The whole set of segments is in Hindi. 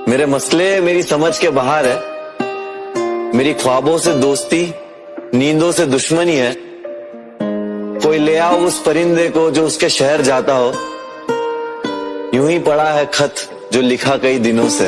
मेरे मसले मेरी समझ के बाहर है। मेरी ख्वाबों से दोस्ती, नींदों से दुश्मनी है। कोई ले आओ उस परिंदे को जो उसके शहर जाता हो। यूं ही पड़ा है खत जो लिखा कई दिनों से।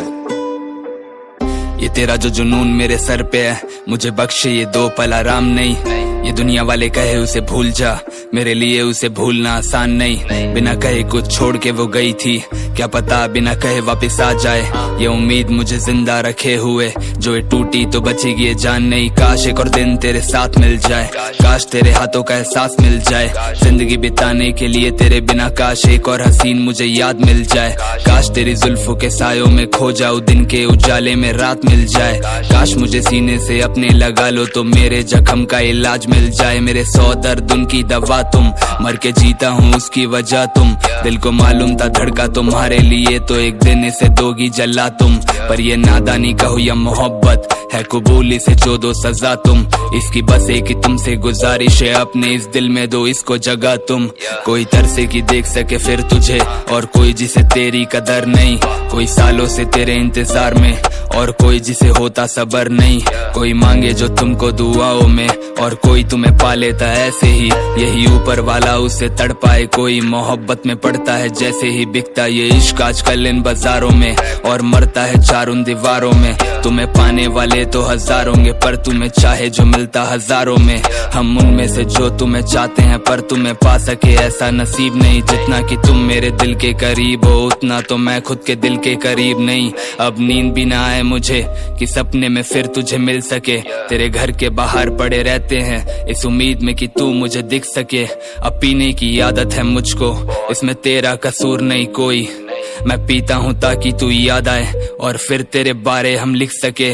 ये तेरा जो जुनून मेरे सर पे है, मुझे बख्शे ये 2 पल आराम नहीं। ये दुनिया वाले कहे उसे भूल जा, मेरे लिए उसे भूलना आसान नहीं। बिना कहे कुछ छोड़ के वो गई थी, क्या पता बिना कहे वापस आ जाए। ये उम्मीद मुझे जिंदा रखे हुए, जो ये टूटी तो बचेगी ये जान नहीं। काश एक और दिन तेरे साथ मिल जाए, काश तेरे हाथों का एहसास मिल जाए। जिंदगी बिताने के लिए तेरे बिना काश एक और हसीन मुझे याद मिल जाए। काश तेरी जुल्फों के सायों में खो जाऊं, दिन के उजाले में रात मिल जाए। काश मुझे सीने से अपने लगा लो तो मेरे जख्म का इलाज मिल जाए। मेरे 100 दर्द उनकी दवा तुम, मर के जीता हूँ उसकी वजह तुम। दिल को मालूम था धड़का तुम्हारे लिए, तो एक दिन इसे दोगी जला तुम। पर ये नादानी कहो या मोहब्बत है, कबूली से जो दो सजा तुम। इसकी बस एक ही तुमसे गुजारिश है, अपने इस दिल में दो इसको जगह तुम। कोई तरसे की देख सके फिर तुझे, और कोई जिसे तेरी कदर नहीं। कोई सालों से तेरे इंतजार में, और कोई जिसे होता सबर नहीं। कोई मांगे जो तुमको दुआओं में, और कोई तुम्हें पा लेता ऐसे ही। यही ऊपर वाला उसे तड़पाए, कोई मोहब्बत में पड़ता है जैसे ही। बिकता ये इश्क आजकल इन बाजारों में, और मरता है चार उन दीवारों में। तुम्हें पाने वाले तो हजार होंगे, पर तुम्हें चाहे जो मिलता हजारों में। हम उनमें से जो तुम्हें चाहते हैं, पर तुम्हें पा सके ऐसा नसीब नहीं। जितना कि तुम मेरे दिल के करीब हो, उतना तो मैं खुद के दिल के करीब नहीं। अब नींद भी ना आए मुझे कि सपने में फिर तुझे मिल सके। तेरे घर के बाहर पड़े रहते हैं इस उम्मीद में कि तू मुझे दिख सके। अब पीने की आदत है मुझको, इसमें तेरा कसूर नहीं कोई। मैं पीता हूँ ताकि तू याद आए, और फिर तेरे बारे हम लिख सके।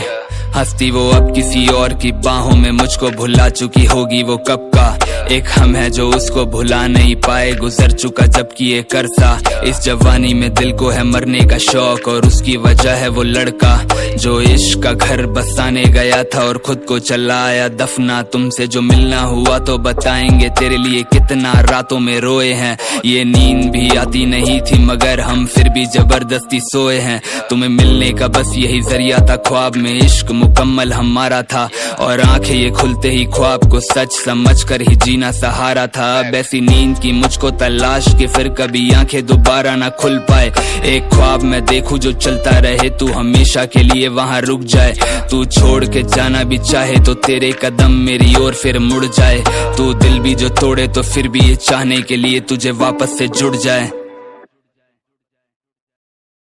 हंसती वो अब किसी और की बाहों में, मुझको भुला चुकी होगी वो कब का। एक हम है जो उसको भुला नहीं पाए, गुजर चुका जबकि ये करसा। इस जवानी में दिल को है मरने का शौक, और उसकी वजह है वो लड़का जो इश्क का घर बसाने गया था और खुद को चला आया दफना। तुमसे जो मिलना हुआ तो बताएंगे तेरे लिए कितना रातों में रोए हैं। ये नींद भी आती नहीं थी मगर हम फिर भी जबरदस्ती सोए हैं। तुम्हें मिलने का बस यही जरिया था, ख्वाब में इश्क मुकम्मल हमारा था। और आंखें ये खुलते ही ख्वाब को सच समझकर ही जीना सहारा था। अब ऐसी नींद की मुझको तलाश कि फिर कभी आंखें दोबारा ना खुल पाए। एक ख्वाब मैं देखूं जो चलता रहे, तू हमेशा के लिए वहाँ रुक जाए। तू छोड़ के जाना भी चाहे तो तेरे कदम मेरी ओर फिर मुड़ जाए। तू दिल भी जो तोड़े तो फिर भी ये चाहने के लिए तुझे वापस से जुड़ जाए।